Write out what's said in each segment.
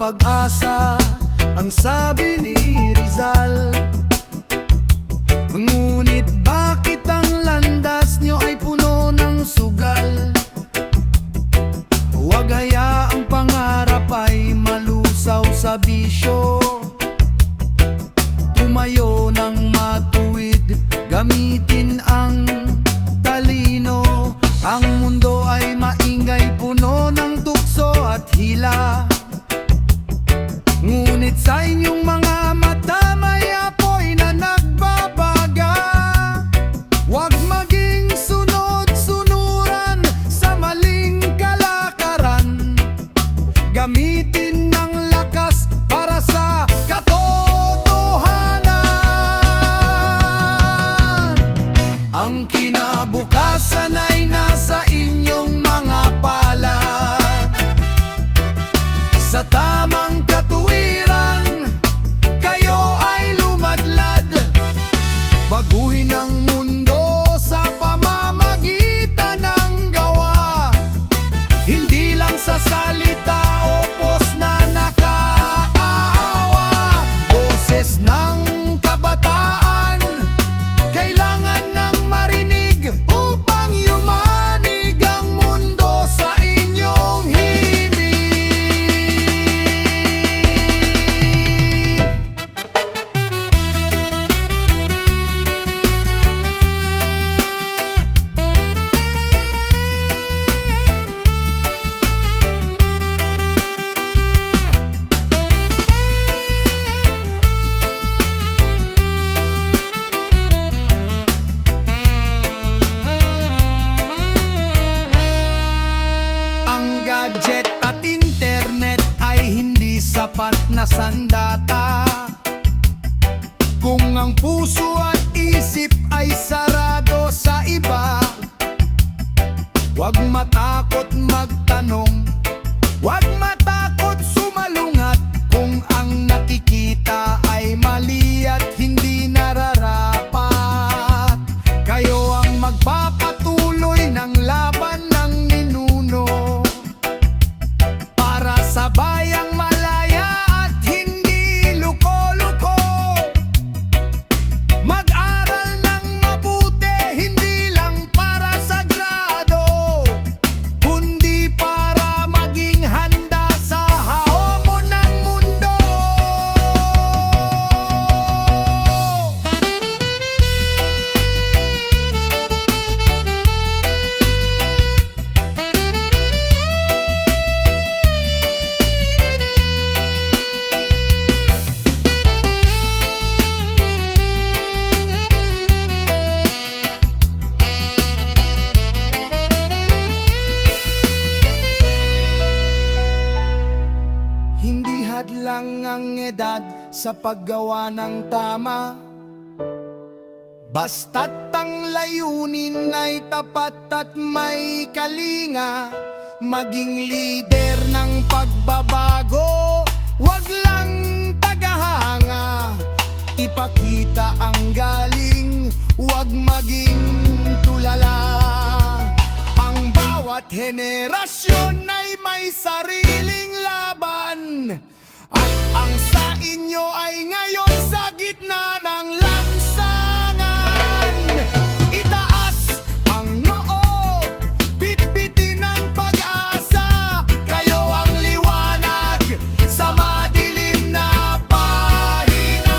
pag-asa, ang sabi ni Rizal. Ngunit bakit ang landas nyo ay puno ng sugal? Huwag hayaang pangarap ay malusaw sa bisyo. Tumayo ng matuwid, gamitin ang talino. Ang mundo ay maingay, puno ng tukso at hila. Ngunit sa inyong mga mata may apoy na nagbabaga. Huwag maging sunod-sunuran sa maling kalakaran. Gamitin ng lakas para sa katotohanan. Ang kinabukasan ay nasa inyong mga palad. Sa tamang katuwiran, kayo ay lumadlad. Baguhin ang mundo sa pamamagitan ng gawa. Hindi lang sa salita o post na nakaawa. Boses ng kabataan kailangan ng marinig upang yumanig ang mundo sa inyong himig. Ang gadget at internet ay hindi sapat na sandata kung ang puso at isip ay sarado sa iba. Huwag matakot magtanong, huwag matakot sumalungat. Kung ang nakikita ay mali at hindi nararapat, kayo ang magpapatuloy ng laban ng ninuno para sa bayang malaya at hindi luko-luko. Mag-aral ng mabuti, hindi lang para sa grado, kundi para maging handa sa hamon ng mundo. Hindi hadlang ang edad sa paggawa ng tama, basta't ang layunin ay tapat at may kalinga. Maging lider ng pagbabago, wag lang tagahanga. Ipakita ang galing, wag maging tulala. Ang bawat henerasyon ay may sariling laban, at ang sa inyo ay ngayon sa gitna ng lansangan. Itaas ang noo, bitbitin ang pag-asa. Kayo ang liwanag sa madilim na pahina.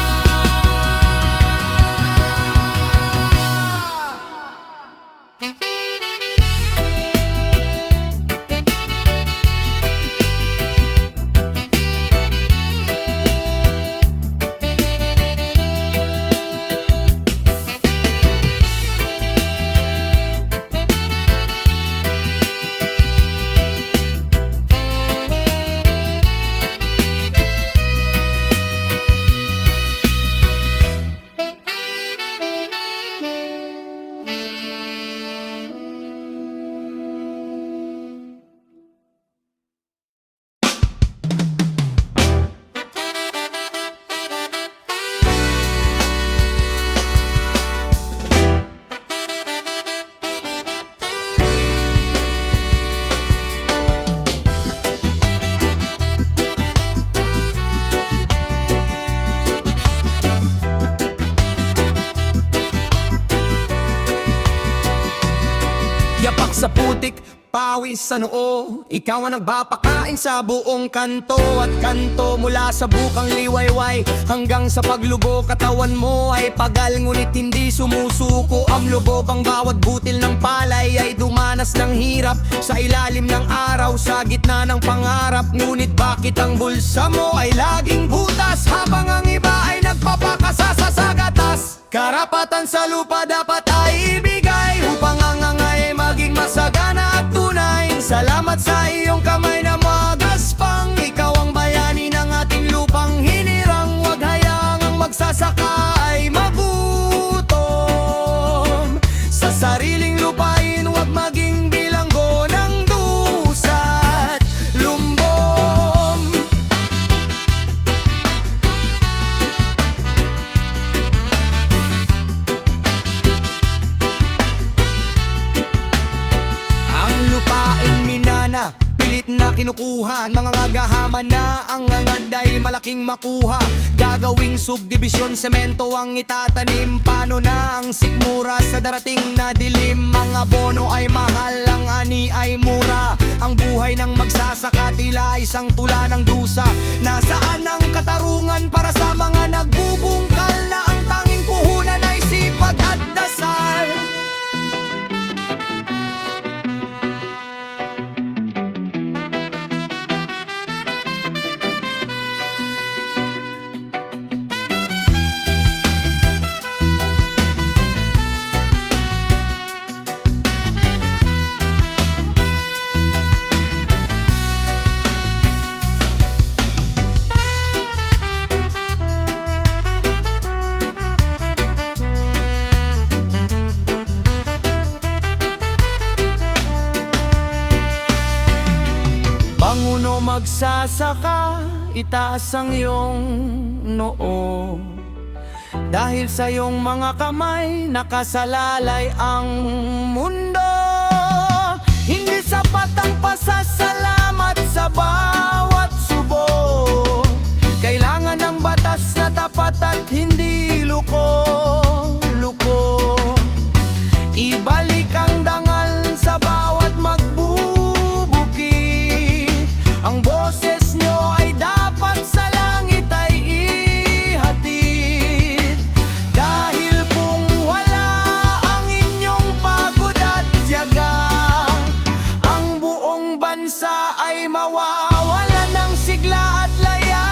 pawis sa noo. Ikaw ang nagbapakain sa buong kanto at kanto, mula sa bukang liwayway hanggang sa paglubo. Katawan mo ay pagal ngunit hindi sumusuko ang lubog. Ang bawat butil ng palay ay dumanas ng hirap sa ilalim ng araw, sa gitna ng pangarap. Ngunit bakit ang bulsa mo ay laging butas habang ang iba ay nagpapakasasa sa gatas? Karapatan sa lupa dapat ay ibigay upang ang angay maging masagana at tunay. Salamat sa iyong kamay na magaspang. Ikaw ang bayani ng ating lupang hinirang. Huwag hayaang ang magsasaka ay magutom sa sariling lupain. Huwag maging bilanggo ng dusa at lumbong. Ang lupain minana, pilit na kinukuha. Mga ngagahaman na ang ngangad ay malaking makuha. Gagawing subdivision, semento ang itatanim. Paano na ang sikmura sa darating na dilim? Mga bono ay mahal, ang ani ay mura. Ang buhay ng magsasaka tila isang tula ng dusa. Nasaan ang katarungan para sa mga nagbubungkal na ang tanging puhunan ay sipag at dasal? Panguno magsasaka, itaas ang iyong noo. Dahil sa iyong mga kamay, nakasalalay ang mundo. Hindi sapat ang pasasalamat sa bawat subo. Kailangan ng batas na tapat at hindi luko-luko. Ibalik ang dangal sa bawat magbubukid. Ang boses nyo ay dapat sa langit ay ihatid. Dahil kung wala ang inyong pagod at tiyaga, ang buong bansa ay mawawalan ng sigla at laya.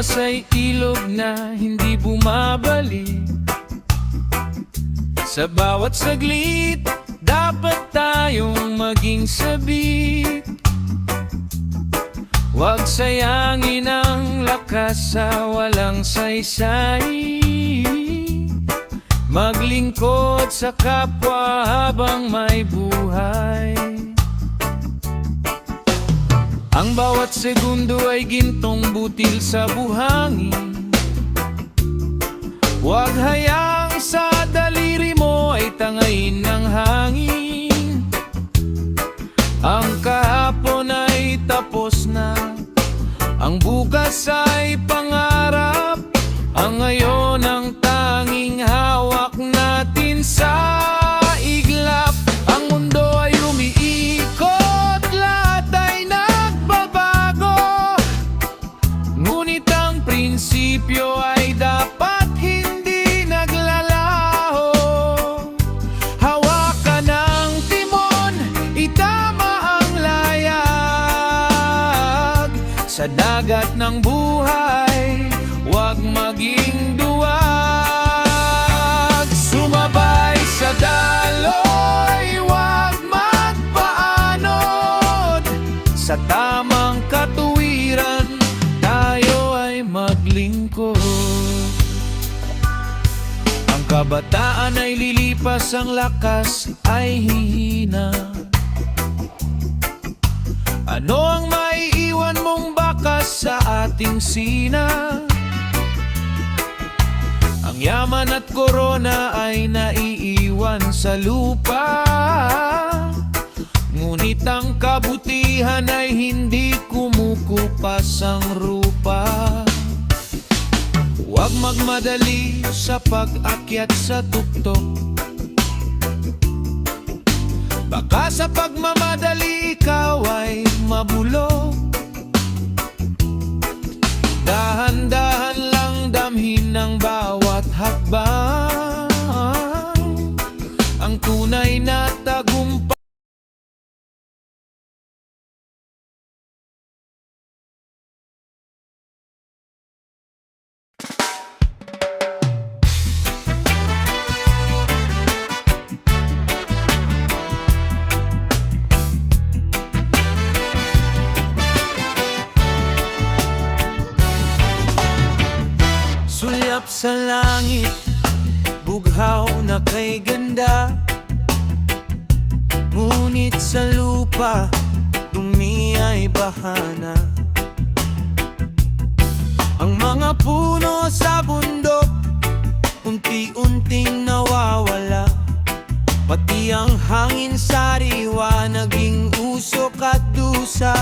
oras ay ilog na hindi bumabalik. Sa bawat saglit, dapat tayong maging sabik. Huwag sayangin ang lakas sa walang saysay. Maglingkod sa kapwa habang may buhay. Ang bawat segundo ay gintong butil sa buhangin. Huwag hayaang sa daliri mo ay tangayin ng hangin. Ang kahapon ay tapos na, ang bukas ay pangarap. Ang ngayon ang tanging hawak natin sa iglap. Ang mundo ay umiikot, lahat ay nagbabago. Ngunit ang prinsipyo ay dapat hindi naglalaho. Hawakan ang timon, itama ang layag. Sa dagat ng buhay, huwag maging duwag. Sumabay sa daloy, huwag magpaanod. Sa tamang katuwiran, tayo ay maglingkod. Ang kabataan ay lilipas, ang lakas ay hihina. Ano ang maiiwan mong bakas sa ating sina? Ang yaman at korona ay naiiwan sa lupa. Ngunit ang kabutihan ay hindi kumukupas ang rupa. Huwag magmadali sa pag-akyat sa tuktok. Baka sa pagmamadali ikaw ay mabulok. Dahan-dahan lang damhin ng bawat hakbang. Ang tunay na tagumpay. Sulyap sa langit, bughaw na kay ganda. Ngunit sa lupa, dumi ay bahana. Ang mga puno sa bundok, unti-unting nawawala. Pati ang hangin sariwa, naging usok at dusa.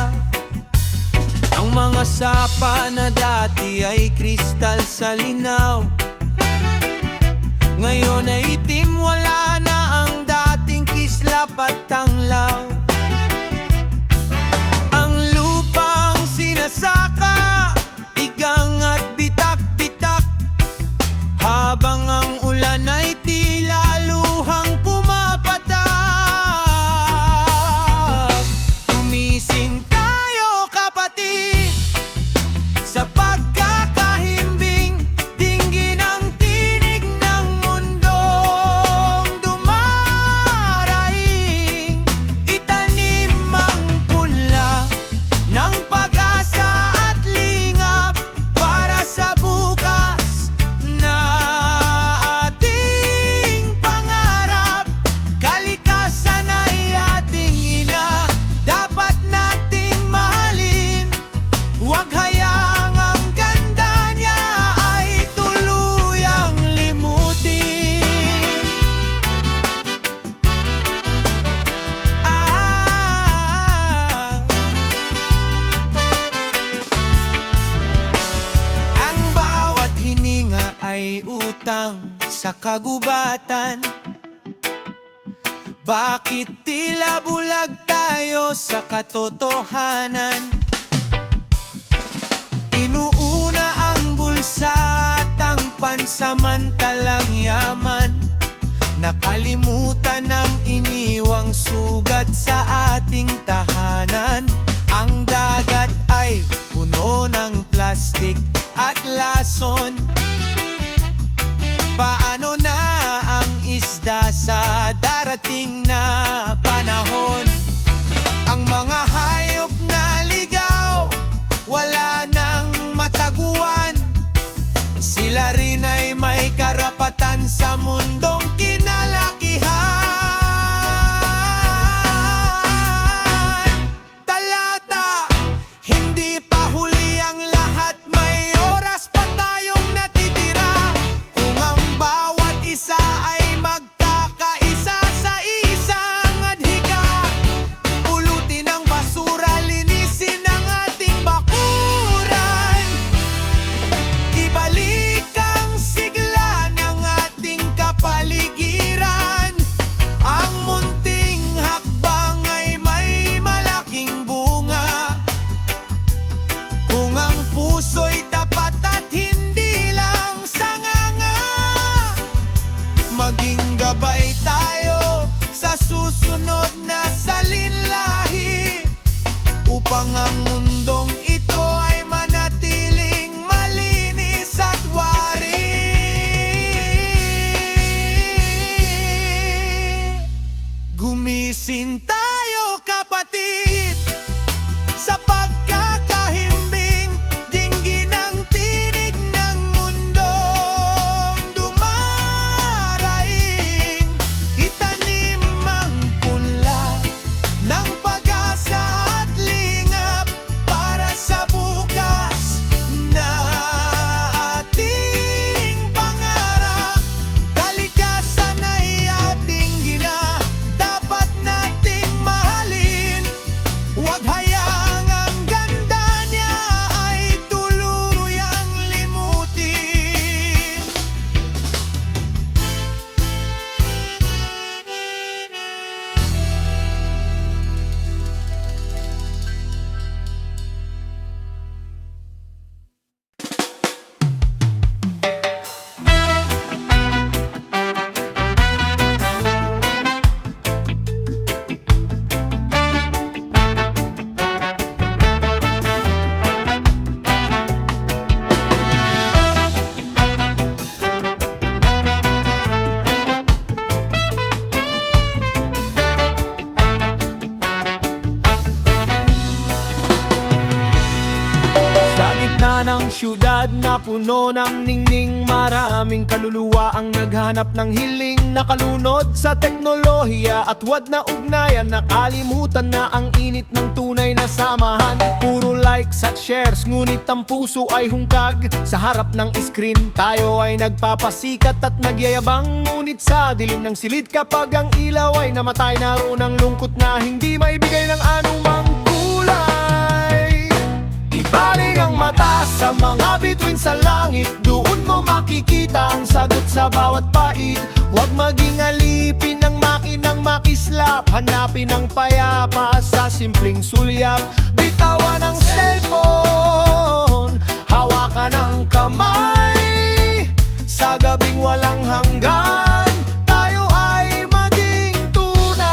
Ang mga sapa na dati ay kristal sa linaw, ngayon ay itim, wala na ang dating kislap at tanglaw. Ang lupang sinasaka, igang at bitak-bitak, habang ang ulan ay tila luhang pumapatak. Tumising tayo kapatid sa pagkakahimbing, dinggin ang tinig ng mundong dumaraing. Itanim ang punla ng pag-asa at lingap para sa bukas na ating pangarap. Kalikasan ay ating ina, dapat nating mahalin. Huwag hayaang ang ganda niya ay tuluyang limutin. Ang bawat hininga ay utang sa kagubatan. Bakit tila bulag tayo sa katotohanan? Inuuna ang bulsa at ang pansamantalang yaman. Nakalimutan ang iniwang sugat sa ating tahanan. Ang dagat ay puno ng plastik at lason. Paano na ang isda sa darating na panahon? Ang mga hayop na ligaw, wala nang mataguan. Sila rin ay may karapatan sa mundong kinalakihan. Talata, hindi pa huli ang lahat, may oras pa tayong natitira. Kung ang bawat isa ay magkakaisa sa isang adhika, pulutin ang basura, linisin ang ating bakuran. Ibalik ang sigla ng ating kapaligiran. Ang munting hakbang ay may malaking bunga. Kung ang puso'y tapat at hindi lang sanganga, maging gabay tayo sa susunod na salinlahi, upang ang mundong ito ay manatiling malinis at wari. Gumising tayo, kapatid, sa pagkakahimbing, dinggin ang tinig ng mundong dumaraing. Itanim ang punla ng pag-asa at lingap para sa bukas na ating pangarap. Kalikasan ay ating gina, dapat nating mahalin. Huwag hayaang ang ganda niya ay tuluyang limutin. Sa gitna ng syudad na puno ng ningning, maraming kaluluwa ang naghanap ng hiling. Nakalunod sa teknolohiya at wad na ugnayan, nakalimutan na ang init ng tunay na samahan. Puro likes at shares, ngunit ang puso ay hungkag. Sa harap ng screen, tayo ay nagpapasikat at nagyayabang. Ngunit sa dilim ng silid, kapag ang ilaw ay namatay, naroon ang lungkot na hindi maibigay ng anumang kulay. Ibaling ang mata sa mga bituin sa langit, doon mo makikita ang sagot sa bawat pait. Huwag maging alipin ng makinang makislap, hanapin ang payapa sa simpleng sulyap. Bitawan ang cellphone, hawakan ang kamay. Sa gabing walang hanggan, tayo ay maging tunay.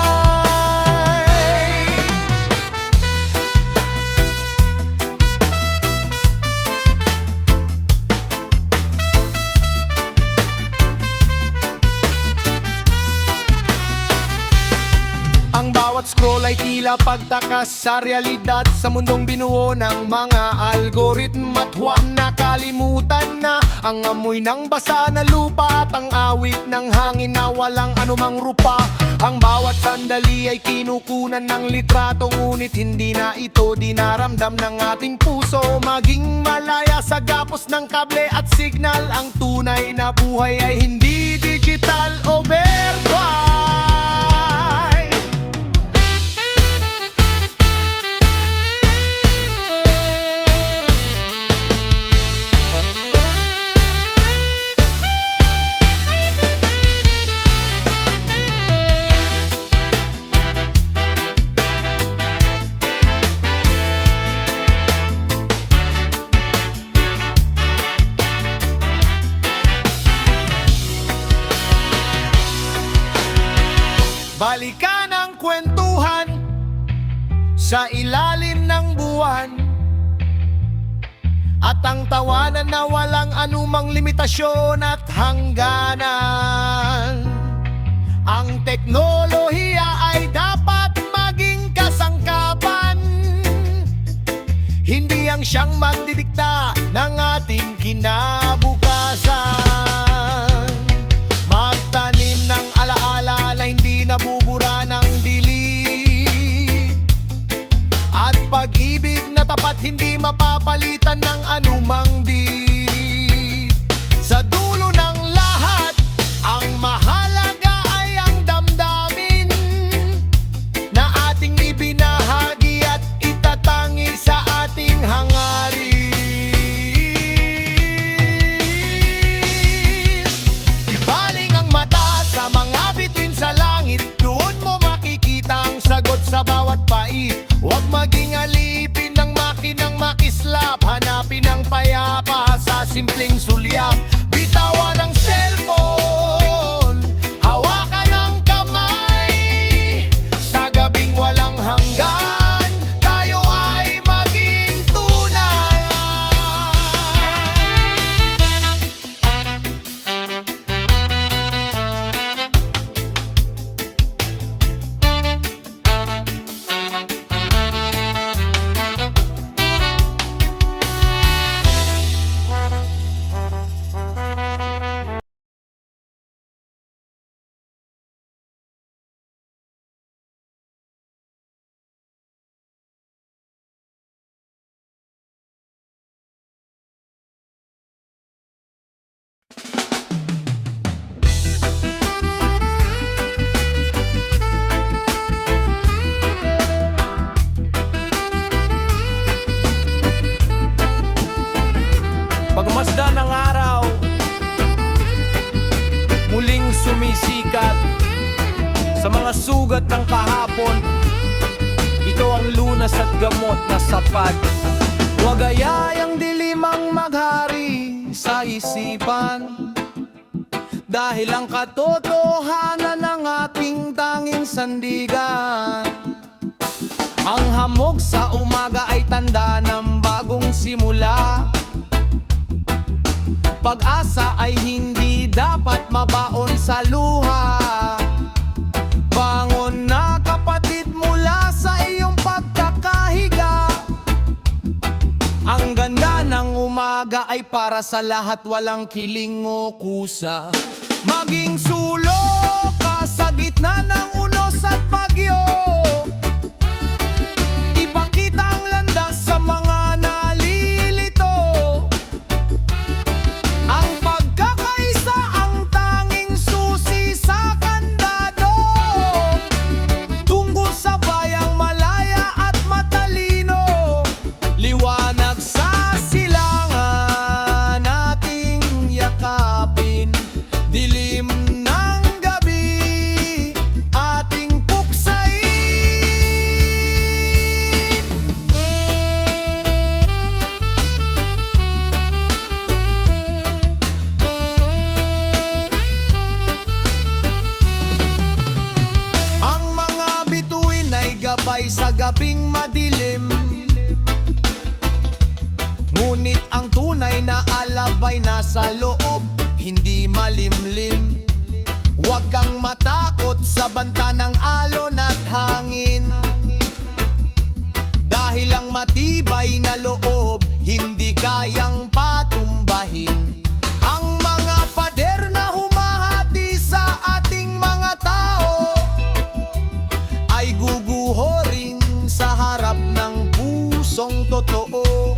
Ang bawat scroll ay tila pagtakas sa realidad, sa mundong binuo ng mga algorithm. At huwag nakalimutan na ang amoy ng basa na lupa at ang awit ng hangin na walang anumang rupa. Ang bawat sandali ay kinukunan ng litrato, ngunit hindi na ito dinaramdam ng ating puso. Maging malaya sa gapos ng kable at signal, ang tunay na buhay ay hindi digital o virtual. at ang tawanan na walang anumang limitasyon at hangganan. Ang teknolohiya ay dapat maging kasangkapan, hindi ang siyang magdidikta ng ating kinabukasan. Magtanim ng alaala na hindi nabubura ng dilim, at pag-ibig na tapat hindi mapapalitan ng anumang di. Sa dulo ng lahat, ang mahalaga ay ang damdamin na ating ibinahagi at itatangi sa ating hangarin. Ibaling ang mata sa mga bituin sa langit, doon mo makikita ang sagot sa bawat pait. Huwag maging alipin ng makinang makislap, hanapin ang payapa sa simpleng sulyap. Bitawan ang cellphone, hawakan ang kamay, sa gabing walang hanggan, tayo ay maging tunay. Pagmasdan ng araw, muling sumisikat sa mga sugat ng kahapon. Ito ang lunas at gamot na sapat. Huwag ayayang dilimang maghari sa isipan, dahil ang katotohanan ng ating tanging sandigan. Ang hamog sa umaga ay tanda ng bagong simula. Pag-asa ay hindi dapat mabaon sa luha. Bangon na kapatid mula sa iyong pagkakahiga. Ang ganda ng umaga ay para sa lahat, walang kiling o kusa. Maging sulok ka sa gitna ng unos at bagyo. Ipakita ang landas sa mga nalilito. Ang pagkakaisa ang tanging susi sa kandado. Tungo sa bayang malaya at matalino, liwanag sa silangan ating yakapin. Dilim ng gabi ating puksain. Ang mga bituin ay gabay sa gabing madilim, ngunit ang tunay na alabay nasa loob, hindi malimlim. Huwag kang matakot sa banta ng alon at hangin, dahil ang matibay na loob hindi kayang patumbahin. Ang mga pader na humahati sa ating mga tao ay guguhoring sa harap ng pusong totoo.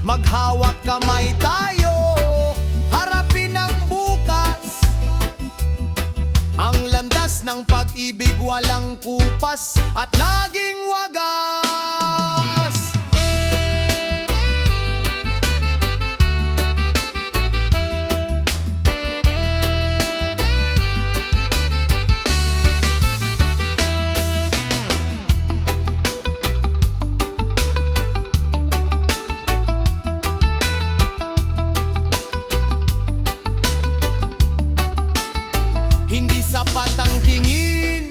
Maghawak kamay tayo, harapin ang bukas. Ang landas ng pag-ibig walang kupas at laging wagas. Hindi sapat ang tingin,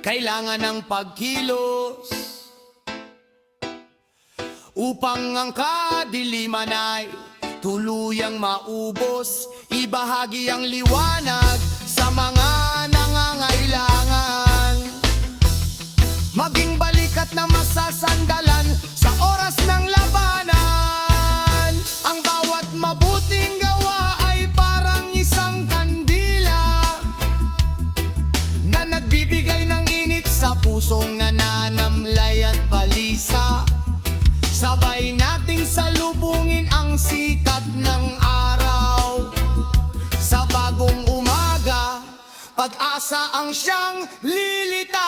kailangan ng pagkilos. upang ang kadiliman ay tuluyang maubos. Ibahagi ang liwanag sa mga nangangailangan, maging balikat na masasandalan sa oras ng labanan. Ang bawat mabuting gawa ay parang isang kandila na nagbibigay ng init sa pusong nananamlay at balisa. Sabay nating salubungin ang sikat ng araw. Sa bagong umaga, pag-asa ang siyang lilitaw.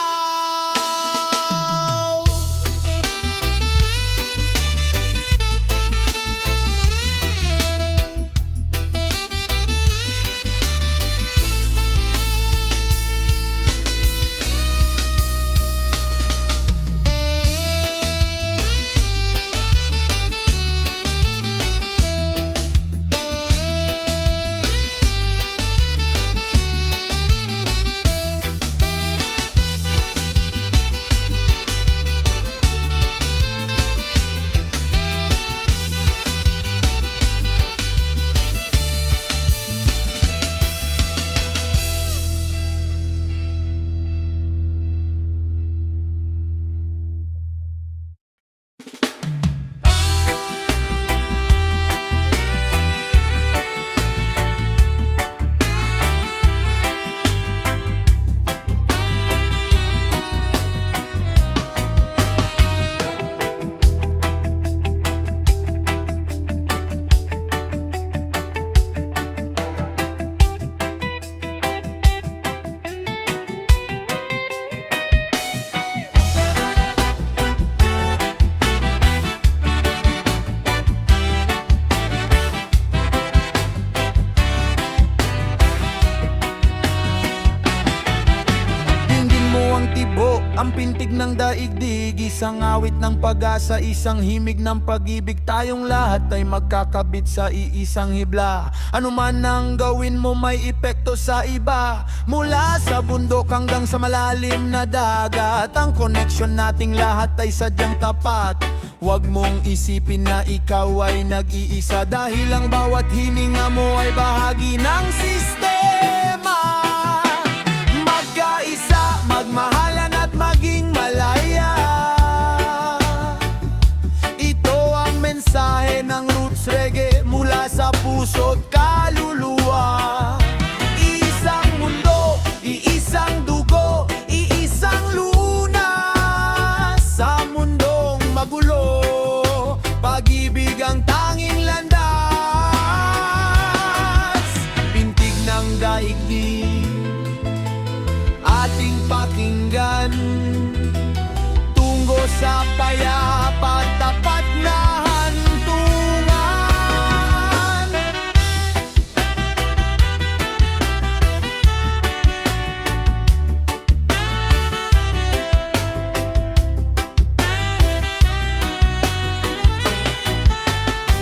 Ang pintig ng daigdig, isang awit ng pag-asa, isang himig ng pag-ibig. Tayong lahat ay magkakabit sa iisang hibla. Ano man ang gawin mo may epekto sa iba. Mula sa bundok hanggang sa malalim na dagat, ang connection nating lahat ay sadyang tapat. Huwag mong isipin na ikaw ay nag-iisa, dahil ang bawat hininga mo ay bahagi ng sistema. Magkaisa, magmahalan at maging malaya. Ito ang mensahe ng Roots Reggae mula sa puso't kaluluwa. Iisang mundo, iisang dugo, iisang lunas. Sa mundong magulo, pag-ibig ang tanging landas. Pintig ng daigdig, ating pakinggan, tungo sa payapa, tapat na hantungan.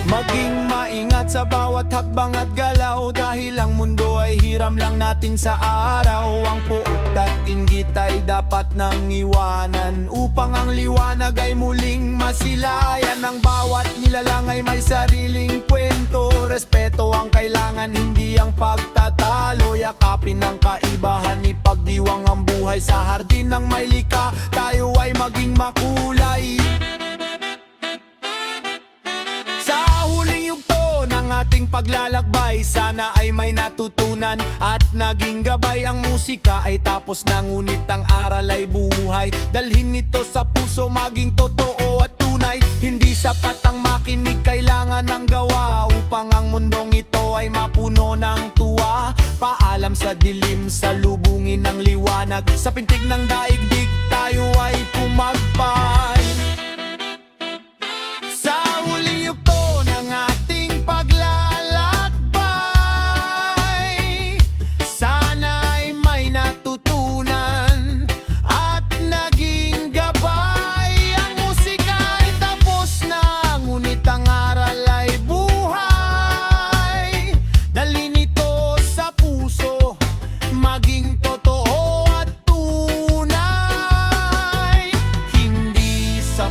Maging maingat sa bawat hakbang at galaw, dahil ang mundo ay hiram lang natin sa araw. Ang puot at inggit ay dapat nang iwanan, upang ang liwanag ay muling masilayan. Ang bawat nilalang ay may sariling kwento, respeto ang kailangan, hindi ang pagtatalo. Yakapin ang kaibahan, ipagdiwang ang buhay sa hardin ng may likha. Tayo ay maging makulay. Ating paglalakbay, sana ay may natutunan at naging gabay. Ang musika ay tapos na, ngunit ang aral ay buhay. Dalhin ito sa puso, maging totoo at tunay. Hindi sapat ang makinig, kailangan ng gawa, upang ang mundong ito ay mapuno ng tuwa. Paalam sa dilim, salubungin ng liwanag. Sa pintig ng daigdig, tayo ay pumagpay. Sa huling yugto ng ating paglalakbay, sana'y may natutunan at naging gabay. Ang musika ay tapos na, ngunit ang aral ay buhay. Dalhin ito sa puso, maging totoo at tunay. Hindi sa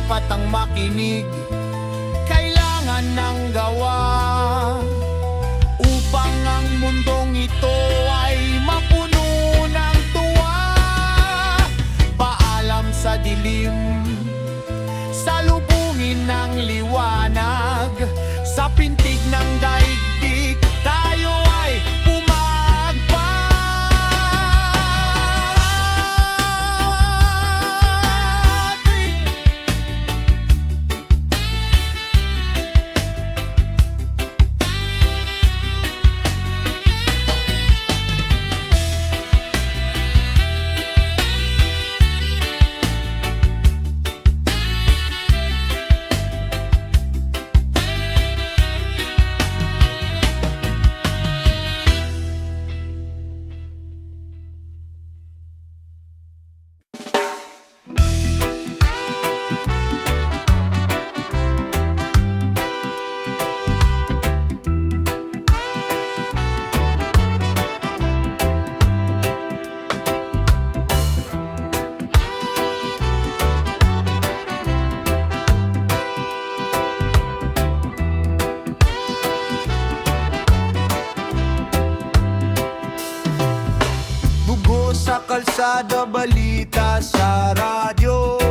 kalsada, balita sa radyo.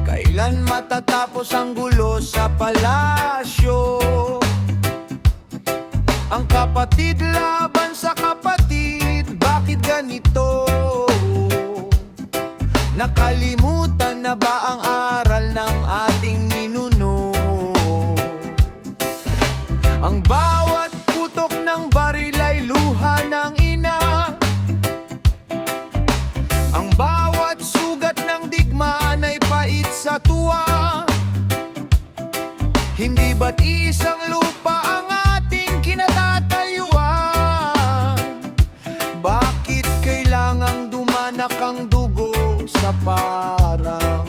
Kailan matatapos ang gulo sa palasyo? Ang kapatid laban sa kapatid, bakit ganito? Nakalimutan na ba ang aral ng ating ninuno? Ang bawat putok ng baril ay luha ng ina. Ang bawat sugat ng digmaan ay pait sa tuwa. Hindi ba't isang lupa ang ating kinatatayuan? Bakit kailangang dumanak ang dugo sa parang?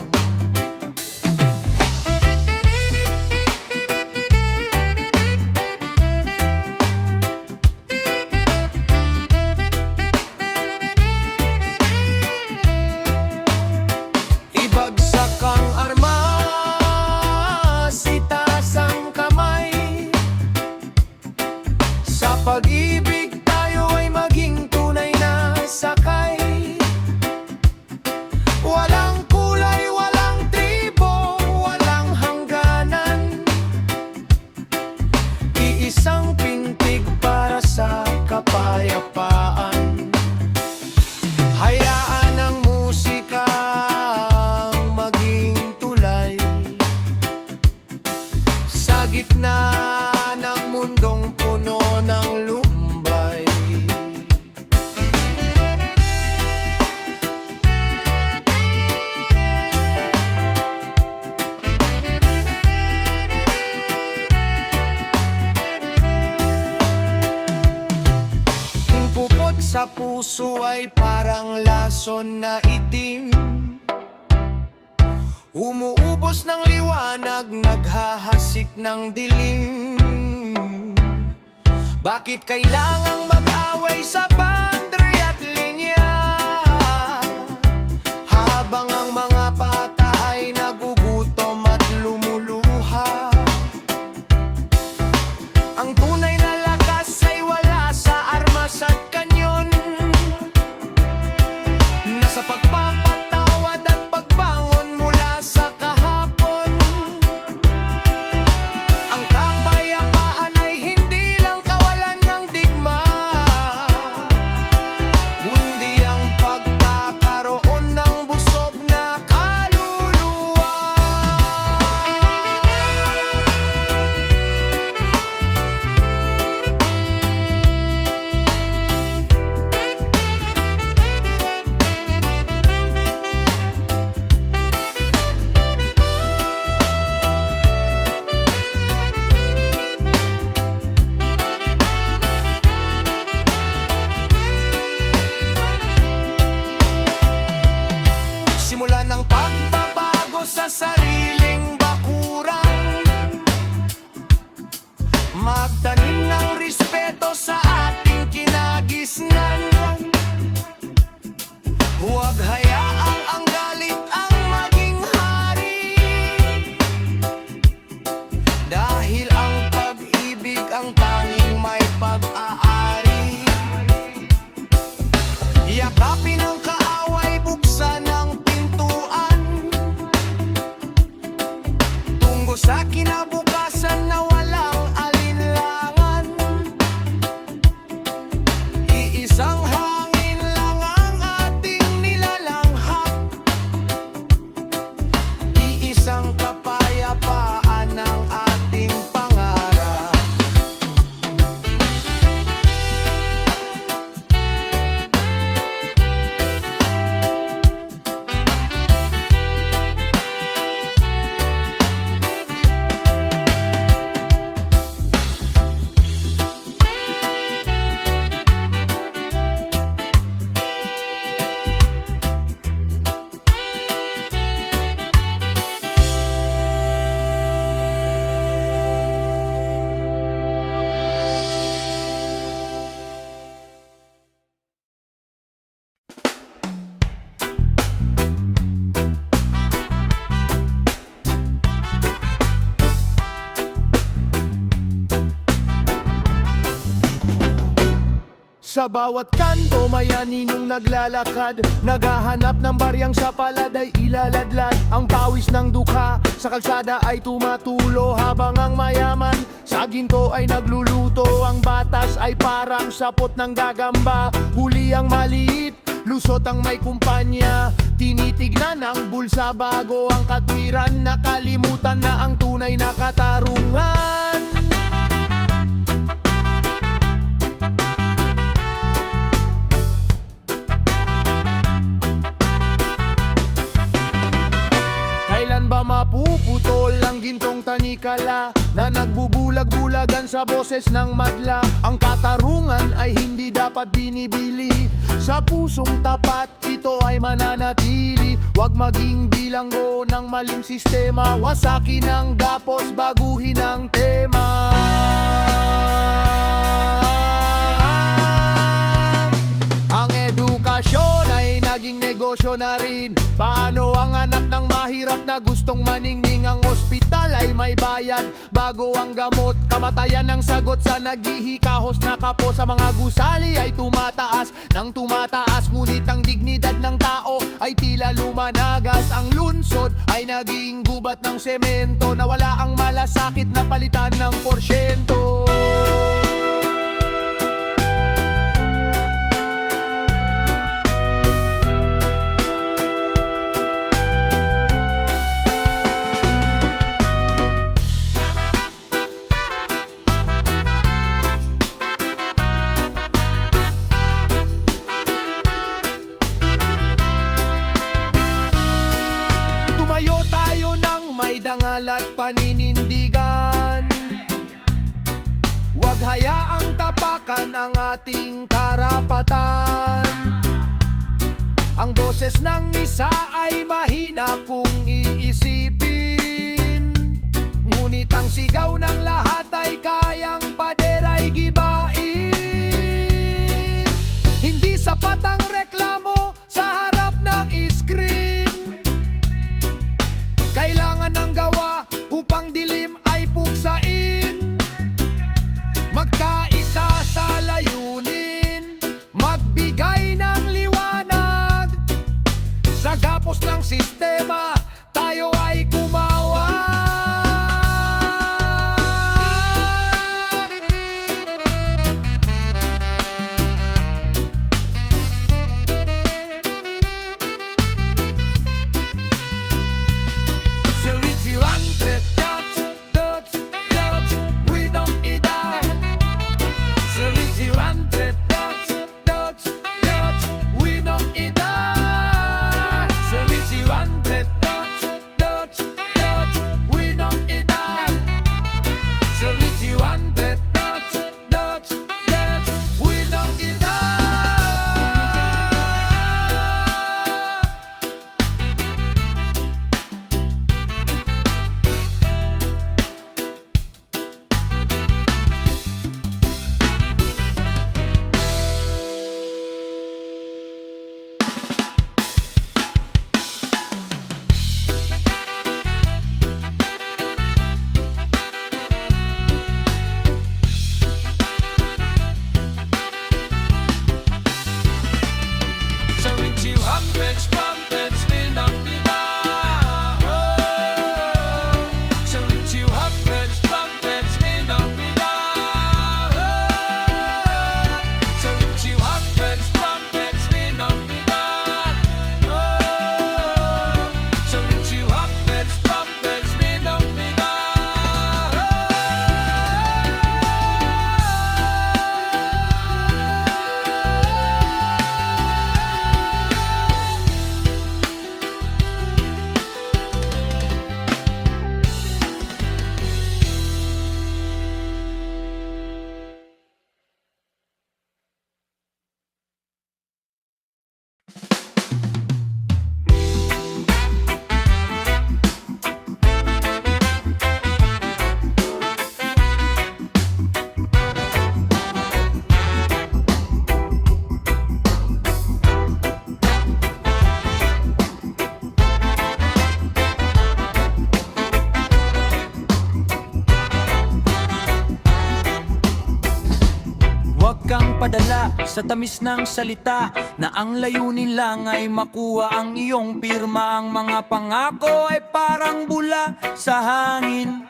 Ibagsak ang armas, itaas ang kamay. Sa pag-ibig tayo ay maging tunay na sakay. Walang kulay, walang tribo, walang hangganan. Iisang pintig para sa kapayapaan. Hayaan ang musika maging tulay sa gitna ng mundong puno ng lumbay. Ang pupot sa puso ay parang lason na itim, umuubos ng liwanag, naghahasik ng dilim. Bakit kailangang mag-away sa boundary at linya? Habang ang mga bata ay nagugutom at lumuluha. Ang tunay na lakas ay wala sa armas at kanyon. Nasa pagpapatawad at pagbangon mula sa kahapon. Ang kapayapaan ay hindi lang kawalan ng digma, kundi ang pagkakaroon ng busog na kaluluwa. Simulan ng pagbabago sa sariling bakuran. Magtanim ng respeto sa ating kinagisnan. Huwag hayaang ang galit ang maging hari. Dahil ang pag-ibig ang tanging may pag-aari. Yakapin ang kaaway, buksan ang pintuan. Tungo sa kinabukasan na walang alinlangan. Iisang hangin lang ang ating nilalanghap. Iisang kapayapaan ang ating pangarap. Sa bawat kanto may aninong naglalakad, naghahanap ng baryang sa palad ay ilaladlad. Ang pawis ng dukha sa kalsada ay tumatulo, habang ang mayaman sa ginto ay nagluluto. Ang batas ay parang sapot ng gagamba, huli ang maliit, lusot ang may kumpanya. Tinitignan ang bulsa bago ang katwiran, nakalimutan na ang tunay na katarungan. Kailan ba mapuputol ang gintong tanikala na nagbubulag-bulagan sa boses ng madla? Ang katarungan ay hindi dapat binibili, sa pusong tapat ito ay mananatili. Huwag maging bilanggo ng maling sistema, wasakin ang gapos, baguhin ang tema. Ang edukasyon ay naging negosyo na rin. Paano ang anak ng mahirap na gustong maningning? Ang ospital ay may bayad bago ang gamot. Kamatayan ang sagot sa naghihikahos na kapo. Sa mga gusali ay tumataas nang tumataas, ngunit ang dignidad ng tao ay tila lumanagas. Ang lunsod ay naging gubat ng semento, nawala ang malasakit na palitan ng porsyento. Tumayo tayo ng may dangal at paninindigan, huwag hayaang tapakan ang ating karapatan. Ang boses ng isa ay mahina kung iisipin, ngunit ang sigaw ng lahat ay kayang paderay gibain. Hindi sapat ang reklamo sa harap ng screen, kailangan ng gawa upang dilim ay puksain. Magkaisa sa layunin, magbigay ng liwanag. Sa gapos ng sistema, tayo ay kumawa. Silid sila nagpapadala sa tamis ng salita na ang layunin lang ay makuha ang iyong pirma. Ang mga pangako ay parang bula sa hangin,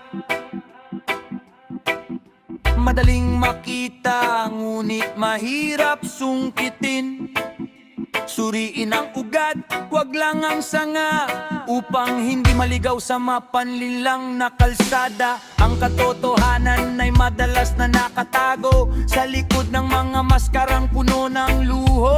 madaling makita ngunit mahirap sungkitin. Suriin ang ugat, wag lang ang sanga, upang hindi maligaw sa mapanlilang na kalsada. Ang katotohanan ay madalas na nakatago sa likod ng mga maskarang puno ng luho.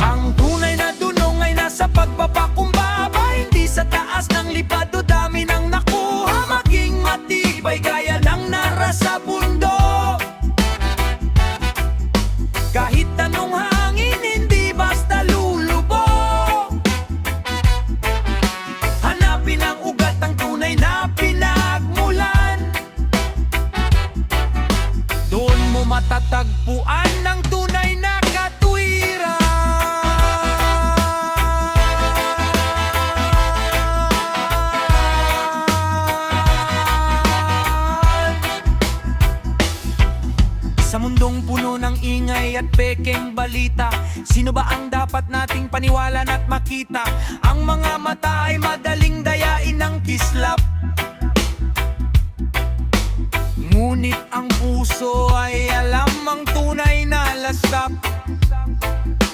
Ang tunay na dunong ay nasa pagpapakumbaba, hindi sa taas ng lipad o dami ng nakuha. Maging matibay gaya ng narasa bundok, kahit anong hangin, hindi basta lulubog. Hanapin ang ugat, ang tunay na pinagmulan. Doon mo matatagpuan ng tunay na katwiran. Sa mundong puno ng ingay at pekeng balita, sino ba ang dapat nating paniwalaan at makita? Ang mga mata ay madaling dayain ng kislap, ngunit ang puso ay alam ang tunay na lasap.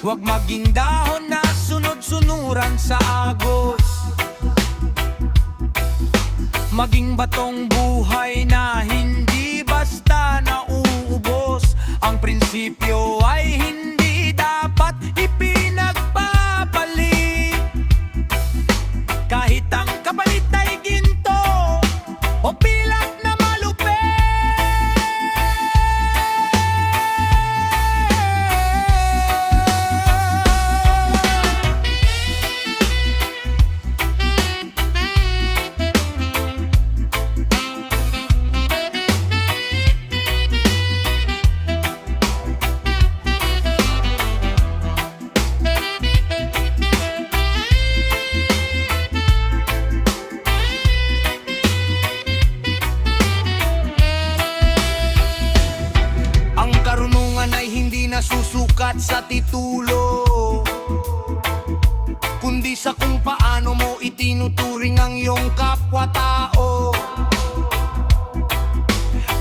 Huwag maging dahon na sunod-sunuran sa agos, maging batong buhay na hindi basta nauubos. Ang prinsipyo ay hindi dapat ipinagpapalit, kahit ang kapalit ay ginto o pilak na malupit. Ay hindi nasusukat sa titulo, kundi sa kung paano mo itinuturing ang iyong kapwa-tao.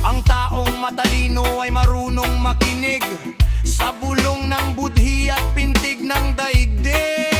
Ang taong matalino ay marunong makinig sa bulong ng budhi at pintig ng daigdig.